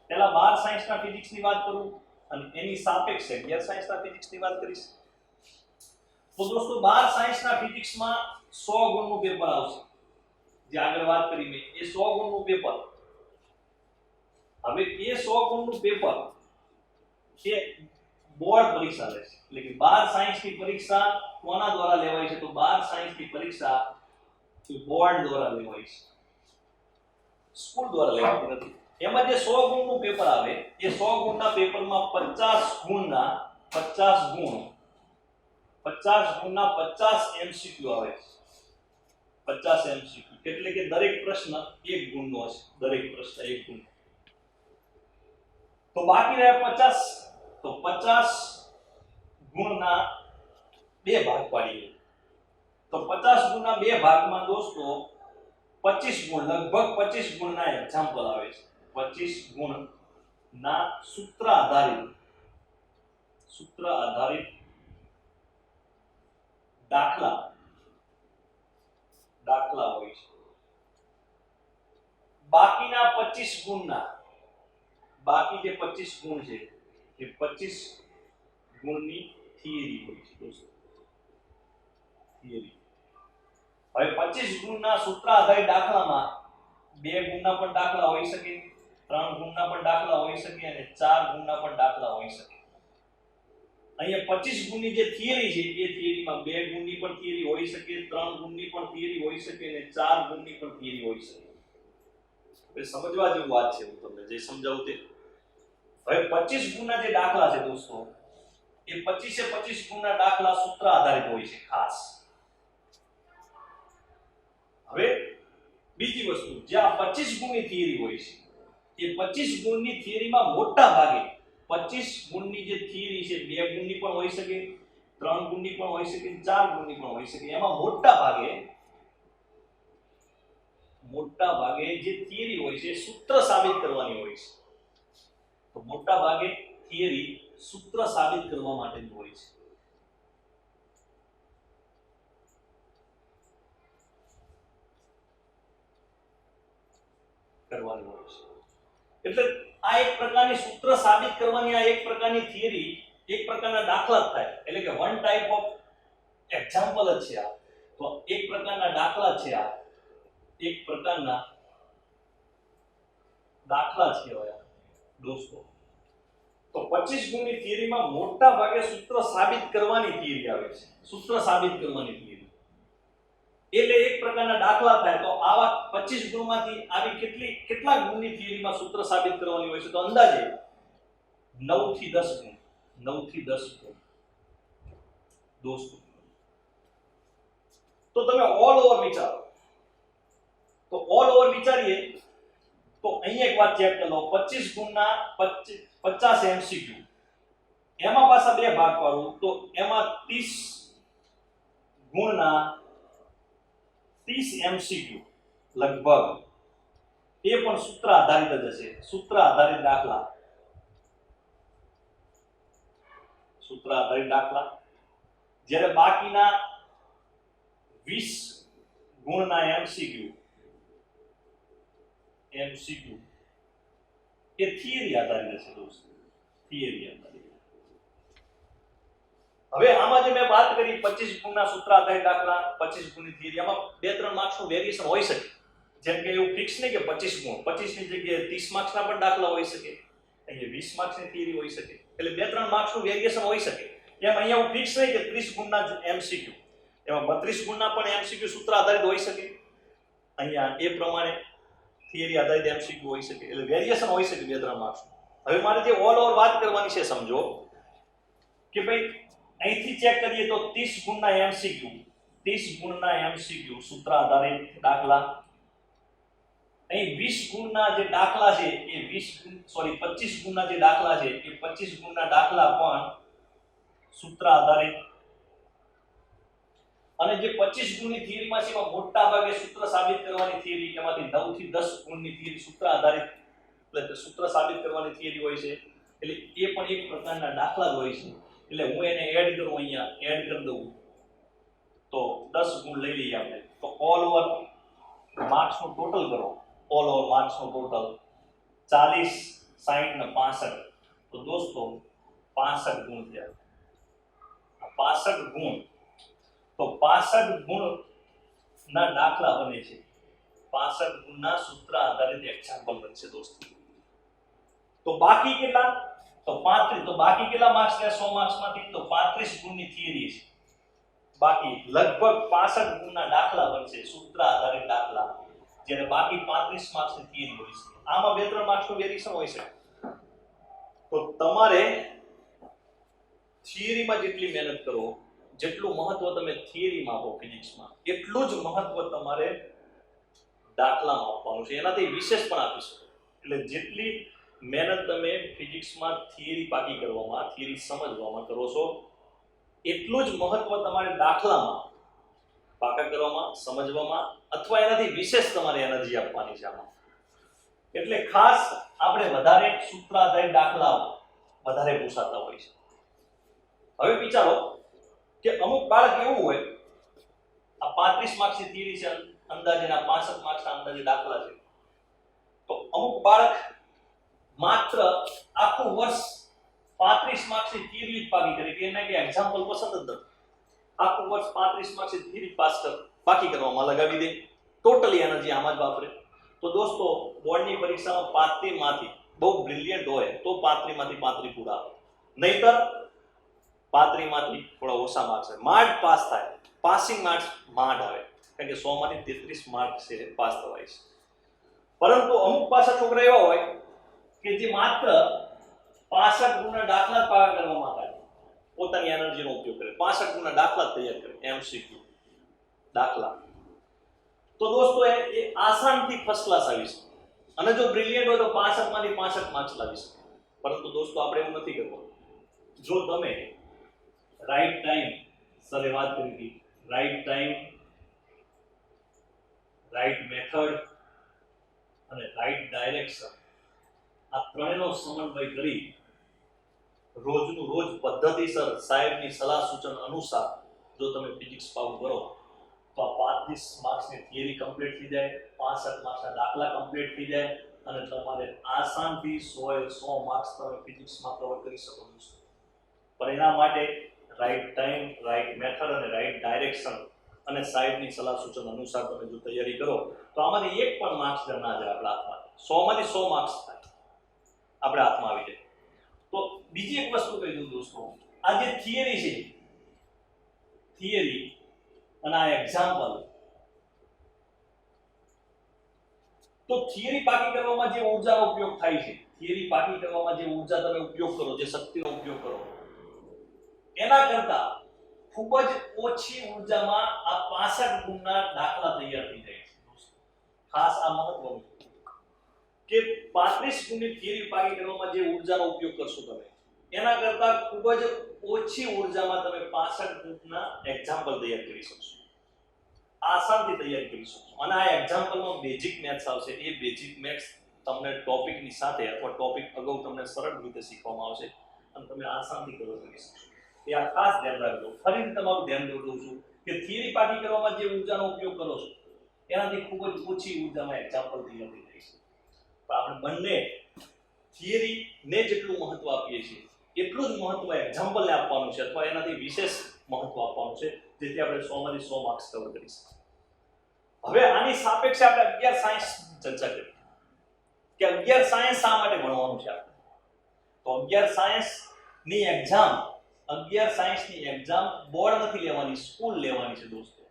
પહેલા 12 સાયન્સના ફિઝિક્સની વાત કરું અને એની સાપેક્ષે 11 સાયન્સના ફિઝિક્સની વાત કરીશ. તો દોસ્તો 12 સાયન્સના ફિઝિક્સમાં 100 ગુણનું પેપર આવશે. જે આગળ વાત કરી મેં, એ 100 ગુણનું પેપર. હવે એ 100 ગુણનું પેપર એ બોર્ડ પરીક્ષા લે છે. એટલે કે 12 સાયન્સની પરીક્ષા કોના દ્વારા લેવાય છે? તો 12 સાયન્સની પરીક્ષા બોર્ડ દ્વારા લેવાય છે, સ્કૂલ દ્વારા લેવાતી નથી. એમાં જે 100 ગુણનું પેપર આવે, એ 100 ગુણના પેપરમાં 50 ગુણના 50 ગુણના 50 MCQ આવે છે. 50 MCQ એટલે કે દરેક પ્રશ્ન 1 ગુણનો હશે, દરેક પ્રશ્ન 1 ગુણ. તો બાકી રહ્યા 50. તો 50 ગુણના 2 ભાગ પાડીએ. તો 50 ગુણના 2 ભાગમાં દોસ્તો 25 ગુણ, લગભગ 25 ગુણના એક્ઝામ્પલ આવે છે. 25 ગુણના સૂત્ર આધારિત દાખલા હોય છે. બાકીના 25 ગુણના, બાકી જે 25 ગુણ છે એ 25 ગુણની થિયરી હોય છે દોસ્તો. થિયરી. હવે 25 ગુણના સૂત્ર આધારિત દાખલામાં 2 ગુણના પણ દાખલા હોઈ શકે, 3 ગુણના પણ દાખલા હોઈ શકે અને 4 ગુણના પણ દાખલા હોઈ શકે. અહીંયા 25 ગુણની જે થિયરી છે, એ થિયરીમાં 2 ગુણની પણ થિયરી હોઈ શકે, 3 ગુણની પણ થિયરી હોઈ શકે અને 4 ગુણની પણ થિયરી હોઈ શકે. હવે સમજવા જેવું વાત છે, હું તમને જે સમજાવું તે. હવે 25 ગુણના જે દાખલા છે દોસ્તો, એ 25 ગુણના દાખલા સૂત્ર આધારિત હોય છે ખાસ. હવે બીજી વસ્તુ, જે આ 25 ગુણની થિયરી હોય છે, એ 25 ગુણની થિયરીમાં મોટા ભાગે 25 ગુણની જે થિયરી છે 2 ગુણની પણ હોઈ શકે, 3 ગુણની પણ હોઈ શકે, 4 ગુણની પણ હોઈ શકે. એમાં મોટા ભાગે જે થિયરી હોય છે સૂત્ર સાબિત કરવાની હોય છે. તો મોટા ભાગે થિયરી સૂત્ર સાબિત કરવા માટેની હોય છે. કરવાની હોય છે. એટલે આ એક પ્રકારની સૂત્ર સાબિત કરવાની આ એક પ્રકારની થિયરી, એક પ્રકારના દાખલા થાય. એટલે કે વન ટાઈપ ઓફ એક્ઝામ્પલ જ છે આ. તો એક પ્રકારના દાખલા છે આ. એક પ્રકારના દાખલા છે દોસ્તો. તો 25 ગુણની થિયરીમાં મોટા ભાગે સૂત્ર સાબિત કરવાની થિયરી આવે છે. સૂત્ર સાબિત કરવાની થિયરી એટલે એક પ્રકારના દાખલા થાય. તો આવા 25 ગુણમાંથી આવી કેટલા ગુણની થિયરીમાં સૂત્ર સાબિત કરવાની હોય છે? તો અંદાજે 9 થી 10 ગુણ. 9 થી 10 ગુણ દોસ્તો. તો તમે ઓલ ઓવર વિચારો. તો ઓલ ઓવર વિચારીએ તો અહીંયા એક વાત ચેક કરી લો. 25 ગુણના 50 MCQ. એમાં પાછા બે ભાગ પાડું તો એમાં 30 ગુણના 30 MCQ લગભગ એ પણ સૂત્ર આધારિત જ હશે. સૂત્ર આધારિત દાખલા. સૂત્ર આધારિત દાખલા. જ્યારે બાકીના 20 ગુણના MCQ એ થિયરી આધારિત હશે દોસ્તો. થિયરી આધારિત. હવે આમાં જે મેં વાત કરી 25 ગુણના સૂત્ર આધારિત દાખલા, 25 ગુણની થિયરી, આમાં 2-3 માર્ક્સનું વેરિએશન હોઈ શકે. જેમ કે એવું ફિક્સ નહીં કે 25 ગુણ, 25 ની જગ્યાએ 30 માર્ક્સના પણ દાખલા હોઈ શકે, અહીંયા 20 માર્ક્સની થિયરી હોઈ શકે. એટલે 2-3 માર્ક્સનું વેરિએશન હોઈ શકે. એમ અહીંયા એવું ફિક્સ નહીં કે 30 ગુણના જ MCQ, એમાં 32 ગુણના પણ MCQ સૂત્ર આધારિત હોઈ શકે. અહીંયા એ પ્રમાણે થિયરી આધારિત MCQ હોઈ શકે. એટલે વેરિએશન હોઈ શકે 2-3 માર્ક્સ. હવે મારે જે ઓલ ઓવર વાત કરવાની છે સમજો કે ભાઈ અહીંથી ચેક કરીએ તો 30 ગુણના MCQ, 30 ગુણના MCQ સૂત્ર આધારિત દાખલા. અહીં 20 ગુણના જે દાખલા છે એ 25 ગુણના જે દાખલા છે એ 25 ગુણના દાખલા પણ સૂત્ર આધારિત. અને જે 25 ગુણની થિયરીમાં છે એમાં મોટા ભાગે સૂત્ર સાબિત કરવાની થિયરી, એમાંથી 9 થી 10 ગુણની થિયરી સૂત્ર આધારિત એટલે સૂત્ર સાબિત કરવાની થિયરી હોય છે. એટલે એ પણ એક પ્રકારના દાખલા જ હોય છે. એટલે હું એને એડ કરું, અહીંયા એડ કરી દઉં તો 10 ગુણ લઈ લઈએ આપણે. તો ઓલ ઓવર માર્ક્સનું ટોટલ કરો. ઓલ ઓવર માર્ક્સનું ટોટલ 40, 60 ને 65. તો દોસ્તો 65 ગુણ થયા. 65 ગુણ. તો 65 ગુણના દાખલા બને છે. 65 ગુણના સૂત્ર આધારિત એક્ઝામ્પલ બનશે દોસ્તો. તો બાકી કેટલા? તો 35. તો બાકી કેટલા માર્ક્સ છે 100 માર્ક્સમાંથી? તો 35 ગુણની થિયરી છે. બાકી લગભગ 65 ગુણના દાખલા બનશે, સૂત્ર આધારિત દાખલા. જ્યારે બાકી 35 માર્ક્સની થિયરી હોય છે. આમાં 2-3 માર્ક્સનું વેરિએશન હોય છે. તો તમારે થિયરીમાં જેટલી મહેનત કરો, જેટલું મહત્વ તમે થિયરીમાં આપો ફિઝિક્સમાં, એટલું જ મહત્વ તમારે દાખલામાં આપવાનું છે. એનાથી વિશેષ પણ આપી શકો. એટલે જેટલી મહેનત તમે ફિઝિક્સમાં થિયરી પાકી કરવામાં, થિયરી સમજવામાં કરો છો, એટલું જ મહત્વ તમારે દાખલામાં પાકા કરવામાં, સમજવામાં, અથવા એનાથી વિશેષ તમારે એનર્જી આપવાની છે આમાં. એટલે ખાસ આપણે વધારે સૂત્ર આધારિત દાખલા વધારે પૂછાતા હોય છે. હવે વિચારો કે અમુક બાળક એવું હોય, આ 35 માર્ક્સની થિયરી છે, અંદાજેના 65 માર્ક્સના અંદાજે દાખલા છે. તો અમુક બાળક માત્ર આખું વર્ષ 35 માર્ક્સની થિયરી જ પાકી કરે કે એને કે એક્ઝામ્પલ પસંદ જ નથી. આખું વર્ષ 35 માર્ક્સની થિયરી પાકી કરવામાં લગાવી દે, ટોટલી એનર્જી આમાં જ વાપરે. તો દોસ્તો બોર્ડની પરીક્ષામાં 35 માંથી બહુ બ્રિલિયન્ટ હોય તો 35 માંથી 35 પૂરા આવે, નહીતર 35 માંથી થોડા ઓછા માર્ક્સ આવે, માંડ પાસ થાય. પાસિંગ માર્ક્સ માંડ આવે, કારણ કે 100 માંથી 33 માર્ક્સ છે પાસ થવાય છે. પરંતુ અમુક પાછા છોકરા એવા હોય કે જે માત્ર 65 ગુણના દાખલા પાકા કરવામાં આવે, પોતાની એનર્જીનો ઉપયોગ કરે, 65 ગુણના દાખલા તૈયાર કરે, MCQ દાખલા. તો દોસ્તો એ આસાનથી ફર્સ્ટ ક્લાસ આવી છે. અને જો બ્રિલિયન્ટ હોય તો 65 માંથી 65 માર્ક્સ લાવી શકે. પરંતુ દોસ્તો આપણે એવું નથી કરવું. જો તમે રાઈટ ટાઈમ, સરે વાત કરી હતી, રાઈટ ટાઈમ, રાઈટ મેથડ અને રાઈટ ડાયરેક્શન, આ ત્રણેયનો સમન્વય કરી રોજનું રોજ પદ્ધતિસર સાહેબની સલાહ સૂચન અનુસાર જો તમે ફિઝિક્સ પાસ કરો તો આ 35 માર્ક્સની થિયરી કમ્પ્લીટ થઈ જાય, 65 માર્ક્સના દાખલા કમ્પ્લીટ થઈ જાય અને તમારે આસાનથી 100 માર્ક્સ તમે ફિઝિક્સમાં કવર કરી શકો છો. પણ એના માટે રાઈટ ટાઈમ, રાઈટ મેથડ અને રાઈટ ડાયરેક્શન અને સાહેબની સલાહ સૂચન અનુસાર તમે જો તૈયારી કરો તો આમાંથી એક પણ માર્ક્સ ના જાય આપણા હાથમાં. 100 માંથી 100 માર્ક્સ થાય આપણા હાથમાં આવી જાય. તો બીજી એક વસ્તુ કહી દઉં દોસ્તો, આ જે થિયરી છે, થિયરી અને આ એક્ઝામ્પલ, તો થિયરી પાકી કરવામાં જે ઊર્જાનો ઉપયોગ થાય છે, થિયરી પાકી કરવામાં જે ઊર્જા તમે ઉપયોગ કરો, જે શક્તિનો ઉપયોગ કરો, એના કરતા ખૂબ જ ઓછી ઊર્જામાં આ 65 ગુણના દાખલા તૈયાર થઈ જાય છે. ખાસ આ મહત્વનું કે 35 ગુણની થિયરી પાકી કરવામાં જે ઊર્જાનો ઉપયોગ કરશો તમે, એના કરતા ખૂબ જ ઓછી ઊર્જામાં તમે 65 ગુણના એક્ઝામ્પલ તૈયાર કરી શકશો, આસાનથી તૈયાર કરી શકશો. અને આ એક્ઝામ્પલમાં બેઝિક મેથ્સ આવશે. એ બેઝિક મેથ્સ તમને ટોપિકની સાથે અથવા ટોપિક અગાઉ તમને સરળ રીતે શીખવામાં આવશે અને તમે આસાનથી કવર કરી શકશો. એ આ ખાસ ધ્યાન રાખજો. ફરીથી તમારું ધ્યાન દોરું છું કે થિયરી પાકી કરવામાં જે ઊર્જાનો ઉપયોગ કરો છો એનાથી ખૂબ જ ઓછી ઊર્જામાં એક્ઝામ્પલ તૈયાર થઈ જાય છે. પણ આપણે બંને થિયરીને જેટલું મહત્વ આપીએ છીએ એટલું જ મહત્વ એક્ઝામ્પલને આપવાનું છે અથવા એનાથી વિશેષ મહત્વ આપવાનું છે, જેથી આપણે 100 માંથી 100 માર્ક્સ કવર કરી શકીએ. હવે આની સાપેક્ષે આપણે 11 સાયન્સ ચર્ચા કરી કે 11 સાયન્સ શા માટે ભણવાનું છે આપણે. તો 11 સાયન્સ ની એક્ઝામ, 11 સાયન્સ ની એક્ઝામ બોર્ડ નથી લેવાની, સ્કૂલ લેવાની છે દોસ્તો.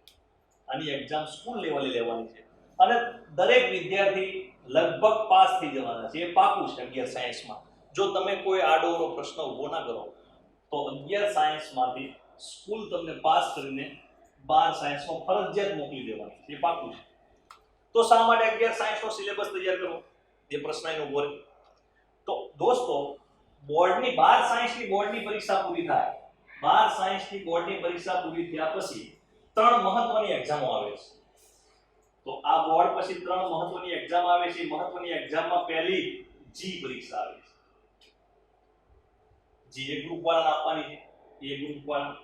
આની એક્ઝામ સ્કૂલ લેવલે લેવાની છે અને દરેક વિદ્યાર્થી લગભગ પાસ થઈ જવાના છે. એ પાકું છે 11 સાયન્સમાં. જો તમે કોઈ આડોઅવળો પ્રશ્ન ઊભો ના કરો તો 11 સાયન્સમાંથી સ્કૂલ તમને પાસ કરીને 12 સાયન્સમાં ફરજિયાત મોકલી દેવાની છે. એ પાકું છે. તો શા માટે 11 સાયન્સનો સિલેબસ તૈયાર કરવો, એ પ્રશ્ન એનો ઉભો રહે. તો દોસ્તો બોર્ડની 12 સાયન્સની બોર્ડની પરીક્ષા પૂરી થાય, 12 સાયન્સની બોર્ડની પરીક્ષા પૂરી થયા પછી 3 મહત્વની એક્ઝામો આવે છે. તો આ બોર્ડ પછી 3 મહત્વની એક્ઝામ આવે છે. મહત્વની એક્ઝામમાં પહેલી જી પરીક્ષા આવે છે. જી એ ગ્રુપ વાળાને આપવાની છે, એ ગ્રુપ વાળા.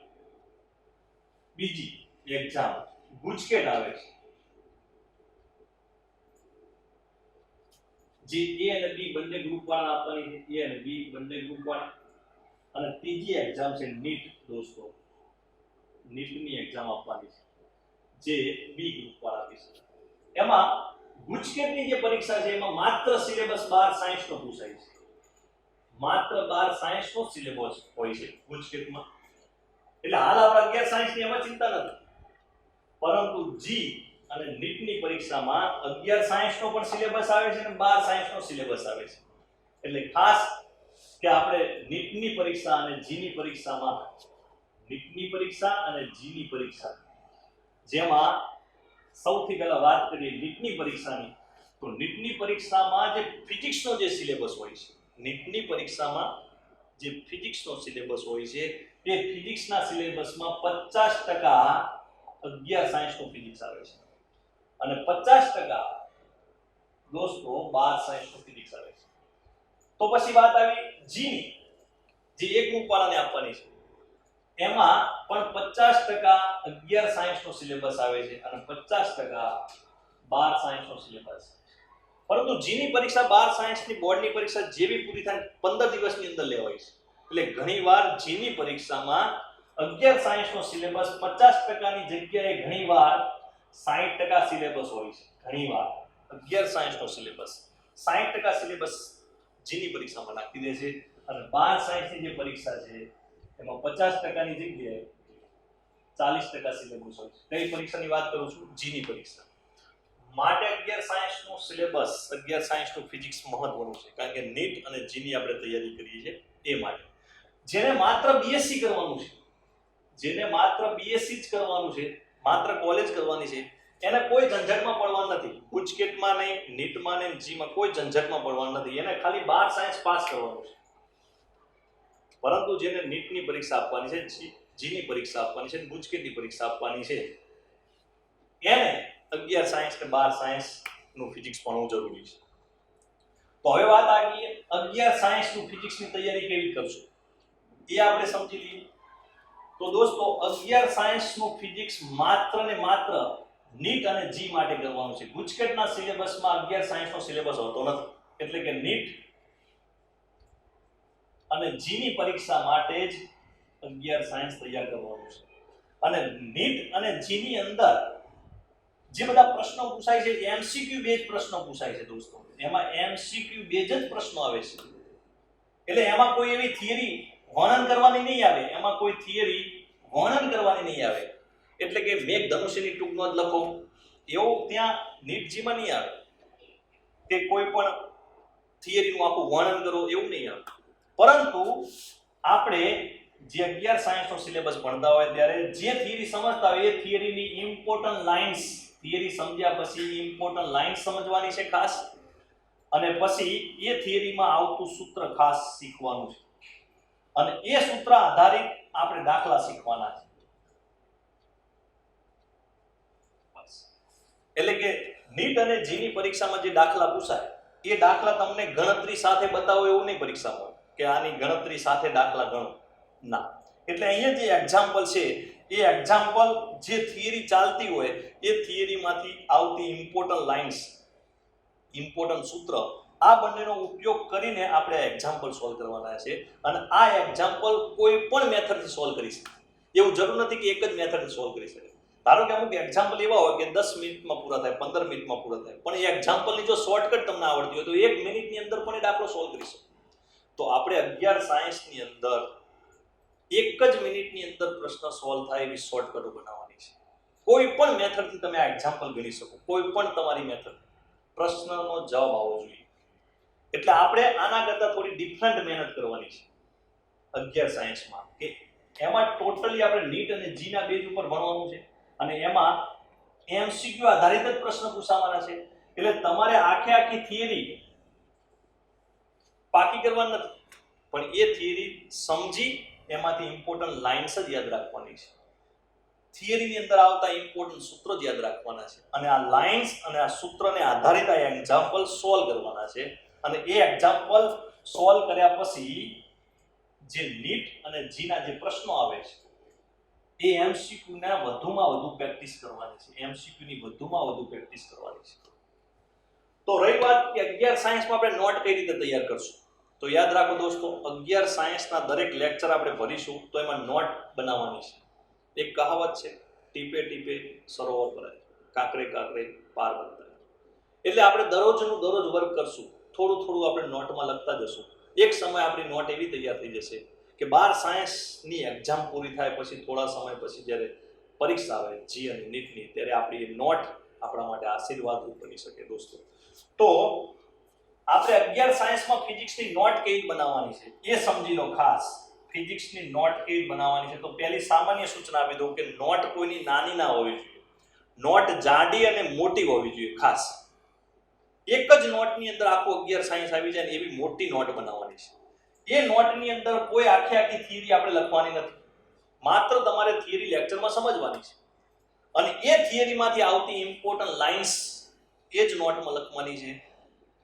બીજી એક્ઝામ ગુજકેટ આવે છે, જે એ અને બી બંને ગ્રુપ વાળાને આપવાની છે, એ અને બી બંને ગ્રુપ વાળા. અને ત્રીજી એક્ઝામ છે નીટ દોસ્તો, નીટની એક્ઝામ આપવાની છે, જે બી ગ્રુપ વાળા આપી શકે. એમાં ગુજકેટની જે પરીક્ષા છે એમાં માત્ર સિલેબસ 12 સાયન્સનો પૂછાય છે, માત્ર 12 સાયન્સનો સિલેબસ હોય છે ગુજકેટમાં. એટલે હાલ આપણે 11 સાયન્સની એમાં ચિંતા નથી, પરંતુ જી અને નીટની પરીક્ષામાં 11 સાયન્સનો પણ સિલેબસ આવે છે અને 12 સાયન્સનો સિલેબસ આવે છે. એટલે ખાસ કે આપણે નીટની પરીક્ષા અને જીની પરીક્ષામાં, નીટની પરીક્ષા અને જીની પરીક્ષા, જેમાં સૌથી પહેલા વાત કરીએ નીટની પરીક્ષાની, તો નીટની પરીક્ષામાં જે ફિઝિક્સનો જે સિલેબસ હોય છે, નીટની પરીક્ષામાં જે ફિઝિક્સનો સિલેબસ હોય છે એ ફિઝિક્સના સિલેબસમાં 50% 11 સાયન્સનું ફિઝિક્સ આવે છે અને 50% દોસ્તો 12 સાયન્સનું ફિઝિક્સ આવે છે. તો પછી વાત આવી જીની, જે એક ગ્રુપ વાળાને આપવાની છે. એમાં પણ 50% 11 સાયન્સનો સિલેબસ આવે છે અને 50% 12 સાયન્સનો સિલેબસ. પરંતુ જીની પરીક્ષા 12 સાયન્સની બોર્ડની પરીક્ષા જેવી પૂરી થાય 15 દિવસની અંદર લેવાય છે. એટલે ઘણીવાર જીની પરીક્ષામાં 11 સાયન્સનો સિલેબસ 50%ની જગ્યાએ ઘણીવાર 60% સિલેબસ હોય છે. ઘણીવાર 11 સાયન્સનો સિલેબસ 60% સિલેબસ જીની પરીક્ષામાં નાખી દે છે અને 12 સાયન્સની જે પરીક્ષા છે એમાં 50%ની જગ્યાએ 40% સિલેબસ હોય છે. કઈ પરીક્ષાની વાત કરું છું? જીની પરીક્ષા. માટે 11 સાયન્સનો સિલેબસ, 11 સાયન્સનું ફિઝિક્સ મહત્વનું છે, કારણ કે નીટ અને જીની આપણે તૈયારી કરીએ છીએ એ માટે. જેને માત્ર બીએસસી કરવાનું છે, જેને માત્ર બીએસસી જ કરવાનું છે, માત્ર કોલેજ કરવાની છે, એને કોઈ ઝંઝટમાં પડવાનું નથી, ગુજકેટમાં નહીં, નીટમાં નહીં, જીમાં કોઈ ઝંઝટમાં પડવાનું નથી. એને ખાલી 12 સાયન્સ પાસ કરવાનું છે. પરંતુ જેને નીટની પરીક્ષા આપવાની છે, જીની પરીક્ષા આપવાની છે, ગુજકેટની પરીક્ષા આપવાની છે, એને 11 સાયન્સ કે 12 સાયન્સ નું ફિઝિક્સ ભણવું જરૂરી છે. તો હવે વાત આવી 11 સાયન્સ નું ફિઝિક્સ ની તૈયારી કેવી કરશું એ આપણે સમજી લઈએ. તો દોસ્તો 11 સાયન્સ નું ફિઝિક્સ માત્ર ને માત્ર નીટ અને જી માટે કરવાનું છે. ગુજકેટના સિલેબસમાં 11 સાયન્સ નો સિલેબસ હોતો નથી. એટલે કે નીટ અને જી ની પરીક્ષા માટે જ 11 સાયન્સ તૈયાર કરવાનું છે. અને નીટ અને જી ની અંદર જે બધા પ્રશ્નો પૂછાય છે એમસીક્યુ બેઝ પ્રશ્નો પૂછાય છે દોસ્તો. એમાં એમસીક્યુ બેઝ જ પ્રશ્નો આવે છે. એટલે એમાં કોઈ એવી થિયરી વર્ણન કરવાની નહીં આવે. એમાં કોઈ થિયરી વર્ણન કરવાની નહીં આવે. એટલે કે મેઘ ધનુષ્યની ટૂંકનો જ લખો એવું ત્યાં નીટ જીમાં નહીં આવે. કે કોઈ પણ થિયરીનું આખું વર્ણન કરો એવું નહીં આવે. પરંતુ આપણે જે 11 સાયન્સનો સિલેબસ ભણતા હોય ત્યારે જે થિયરી સમજતા હોય એ થિયરીની ઇમ્પોર્ટન્ટ લાઇન્સ, થિયરી સમજ્યા પછી ઇમ્પોર્ટન્ટ લાઇન્સ સમજવાની છે ખાસ. અને પછી એ થિયરીમાં આવતું સૂત્ર ખાસ શીખવાનું છે. અને એ સૂત્ર આધારિત આપણે દાખલા શીખવાના છે. એટલે કે નીટ અને જીની પરીક્ષામાં જે દાખલા પૂછાય એ દાખલા તમને ગણતરી સાથે બતાવો એવું નહીં પરીક્ષામાં કે આની ગણતરી સાથે દાખલા ગણો ના. એટલે અહીંયા જે એક્ઝામ્પલ છે એ એક્ઝામ્પલ જે થિયરી ચાલતી હોય એ થિયરીમાંથી આવતી ઇમ્પોર્ટન્ટ લાઇન્સ, ઇમ્પોર્ટન્ટ સૂત્ર આ બંનેનો ઉપયોગ કરીને આપણે એક્ઝામ્પલ સોલ્વ કરવાના છે. અને આ એક્ઝામ્પલ કોઈ પણ મેથડથી સોલ્વ કરી શકે. એવું જરૂર નથી કે એક જ મેથડથી સોલ્વ કરી શકે. ધારો કે અમુક એક્ઝામ્પલ એવા હોય કે 10 મિનિટમાં પૂરા થાય, 15 મિનિટમાં પૂરા થાય, પણ એ એક્ઝામ્પલની જો શોર્ટકટ તમને આવડતી હોય તો 1 મિનિટની અંદર પણ એ દાખલો સોલ્વ કરી શકો. તો આપણે 11 સાયન્સની અંદર 1 જ મિનિટની અંદર પ્રશ્ન સોલ્વ થાય એવી શોર્ટકટો બનાવવાની છે. કોઈ પણ મેથડથી તમે આ એક્ઝામ્પલ ગણી શકો, કોઈ પણ તમારી મેથડ, પ્રશ્નનો જવાબ આવવો જોઈએ. એટલે આપણે આના કરતા થોડી ડિફરન્ટ મહેનત કરવાની છે 11 સાયન્સમાં. કે એમાં ટોટલી આપણે નીટ અને જી ના બેઝ ઉપર ભણવાનું છે. અને એમાં એમસીક્યુ આધારિત જ પ્રશ્ન પૂછાવાના છે. એટલે તમારે આખી થિયરી પાકી કરવાની નથી, પણ એ થિયરી સમજી એમાંથી ઇમ્પોર્ટન્ટ લાઇન્સ જ યાદ રાખવાની છે. થિયરીની અંદર આવતા ઇમ્પોર્ટન્ટ સૂત્રો જ યાદ રાખવાના છે. અને આ લાઇન્સ અને આ સૂત્રને આધારિત આ એક્ઝામ્પલ સોલ્વ કરવાના છે. અને એ એક્ઝામ્પલ સોલ્વ કર્યા પછી જે નીટ અને જીના જે પ્રશ્નો આવે છે એ એમસીક્યુ ના વધુમાં વધુ પ્રેક્ટિસ કરવાની છે. એમસીક્યુ ની વધુમાં વધુ પ્રેક્ટિસ કરવાની છે. તો રહી વાત કે 11 સાયન્સમાં આપણે નોટ કઈ રીતે તૈયાર કરશું, તો યાદ રાખો દોસ્તો 11 સાયન્સના દરેક લેક્ચર આપણે ભરીશું તો એમાં નોટ બનાવવાની છે. એક કહાવત છે, ટીપે ટીપે સરોવર ભરાય, કાંકરે કાંકરે પાર બંધાય. એટલે આપણે દરરોજનું દરરોજ વર્ક કરશું. થોડું થોડું આપણે નોટમાં લખતા જશું. એક સમય આપણી નોટ એવી તૈયાર થઈ જશે કે 12 સાયન્સની એક્ઝામ પૂરી થાય પછી થોડા સમય પછી જ્યારે પરીક્ષા આવે જી અને નીટની, ત્યારે આપણી નોટ આપણા માટે આશીર્વાદરૂપ બની શકે દોસ્તો. તો આપણે 11 સાયન્સમાં ફિઝિક્સની નોટ કેવી બનાવવાની છે એ સમજી લો ખાસ. ફિઝિક્સની નોટ કેવી બનાવવાની છે તો પહેલી સામાન્ય સૂચના આપી દઉં કે નોટ કોઈની નાની ના હોવી જોઈએ. નોટ જાડી અને મોટી હોવી જોઈએ ખાસ. એક જ નોટની અંદર આખું 11 સાયન્સ આવી જાય ને એવી મોટી નોટ બનાવવાની છે. એ નોટની અંદર કોઈ આખી થિયરી આપણે લખવાની નથી. માત્ર તમારે થિયરી લેક્ચરમાં સમજવાની છે. અને એ થિયરીમાંથી આવતી ઇમ્પોર્ટન્ટ લાઇન્સ એ જ નોટમાં લખવાની છે.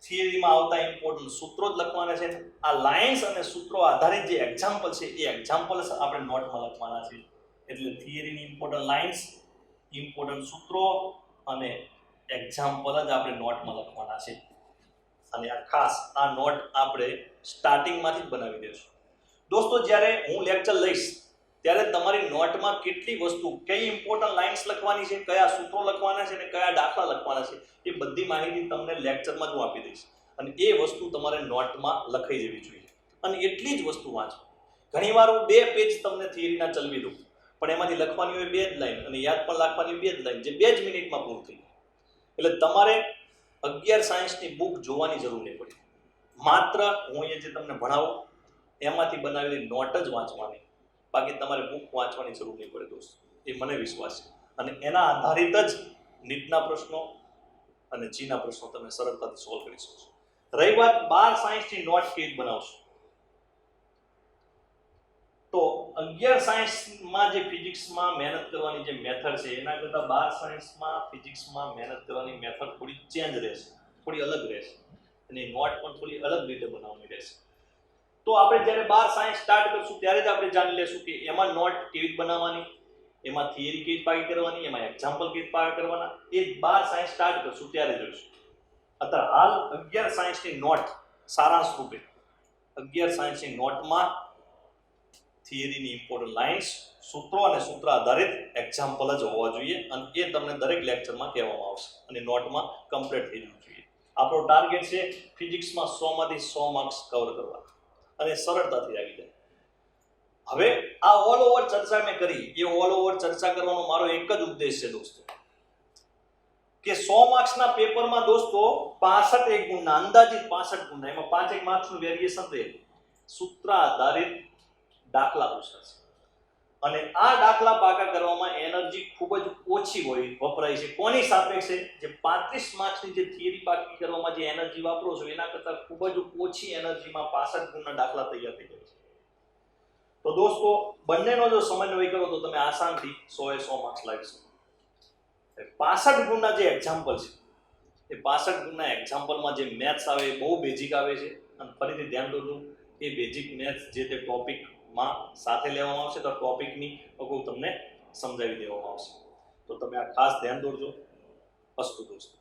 થિયરીમાં આવતા ઇમ્પોર્ટન્ટ સૂત્રો જ લખવાના છે. આ લાઇન્સ અને સૂત્રો આધારિત જે એક્ઝામ્પલ છે એ એક્ઝામ્પલ્સ આપણે નોટમાં લખવાના છે. એટલે થિયરીની ઇમ્પોર્ટન્ટ લાઇન્સ, ઇમ્પોર્ટન્ટ સૂત્રો અને એક્ઝામ્પલ જ આપણે નોટમાં લખવાના છે. અને આ ખાસ આ નોટ આપણે સ્ટાર્ટિંગમાંથી જ બનાવી દઈશું દોસ્તો. જ્યારે હું લેક્ચર લઈશ ત્યારે તમારી નોટમાં કેટલી વસ્તુ, કઈ ઇમ્પોર્ટન્ટ લાઇન્સ લખવાની છે, કયા સૂત્રો લખવાના છે અને કયા દાખલા લખવાના છે એ બધી માહિતી તમને લેક્ચરમાં જ હું આપી દઈશ. અને એ વસ્તુ તમારે નોટમાં લખાઈ જવી જોઈએ. અને એટલી જ વસ્તુ વાંચો. ઘણીવાર હું 2 પેજ તમને થિયરીના ચલવી દઉં, પણ એમાંથી લખવાની હોય 2 જ લાઈન અને યાદ પણ રાખવાની 2 જ લાઈન, જે 2 જ મિનિટમાં પૂરું થઈ જાય. એટલે તમારે 11 સાયન્સની બુક જોવાની જરૂર નહીં પડે. માત્ર હું એ જે તમને ભણાવું એમાંથી બનાવેલી નોટ જ વાંચવાની. બાકી તમારે બુક વાંચવાની જરૂર નહીં પડે દોસ્તો. એ મને વિશ્વાસ છે. અને એના આધારિત જ નીટના પ્રશ્નો અને જીના પ્રશ્નો તમે સરળતાથી સોલ્વ કરી શકશો. રહી વાત 12 સાયન્સની નોટ કેવી રીતે બનાવશો, તો 11 સાયન્સમાં જે ફિઝિક્સમાં મહેનત કરવાની જે મેથડ છે એના કરતાં 12 સાયન્સમાં ફિઝિક્સમાં મહેનત કરવાની મેથડ થોડી ચેન્જ રહેશે, થોડી અલગ રહેશે અને નોટ પણ થોડી અલગ રીતે બનાવવાની રહેશે. તો આપણે જ્યારે 12 સાયન્સ સ્ટાર્ટ કરશું ત્યારે જ આપણે જાણી લેશું કે એમાં નોટ કેવી રીતે બનાવવાની, એમાં થિયરી કેવી પાકી કરવાની, એમાં એક્ઝામ્પલ કેવી પાકા કરવાના, એ 12 સાયન્સ સ્ટાર્ટ કરશું ત્યારે જોઈશું. અત્યારે હાલ 11 સાયન્સની નોટ સારાંશ રૂપે 11 સાયન્સની નોટમાં થિયરીની ઇમ્પોર્ટન્ટ લાઇન્સ, સૂત્રો અને સૂત્ર આધારિત એક્ઝામ્પલ જ હોવા જોઈએ અને એ તમને દરેક લેક્ચરમાં કહેવામાં આવશે અને નોટમાં કમ્પ્લીટ થઈ જવું જોઈએ. આપણો ટાર્ગેટ છે ફિઝિક્સમાં 100 માંથી 100 માર્ક્સ કવર કરવા અને સરળતાથી આવી જાય. હવે આ ઓલ ઓવર ચર્ચા મેં કરી, એ ઓલ ઓવર ચર્ચા કરવાનો મારો એક જ ઉદ્દેશ છે દોસ્તો, કે 100 માર્ક્સના પેપરમાં દોસ્તો 65 એક ગુણના, અંદાજિત 65 ગુણના, એમાં 5 એક માર્ક્સનું વેરિએશન રહે, સૂત્ર આધારિત દાખલા પૂછાશે અને આ દાખલા પાકા કરવામાં એનર્જી ખૂબ જ ઓછી હોય વપરાય છે. કોની સાપેક્ષે? જે 35 માર્ક્સની જે થિયરી પાકી કરવામાં જે એનર્જી વાપરો છો એના કરતાં ખૂબ જ ઓછી એનર્જીમાં 65 ગુણના દાખલા તૈયાર થઈ જાય છે. તો દોસ્તો બંનેનો જો સમન્વય કરો તો તમે આસાનથી 100 એ 100 માર્ક્સ લાવી શકો. 65 ગુણના જે એક્ઝામ્પલ છે એ 65 ગુણના એક્ઝામ્પલમાં જે મેથ્સ આવે એ બહુ બેઝિક આવે છે અને ફરીથી ધ્યાન દોરજો એ બેઝિક મેથ્સ જે તે ટોપિકમાં સાથે લેવામાં આવશે તો ટોપિકની અગાઉ તમને સમજાવી દેવામાં આવશે. તો તમે આ ખાસ ધ્યાન દોરજો. અસ્તુ દોસ્તો.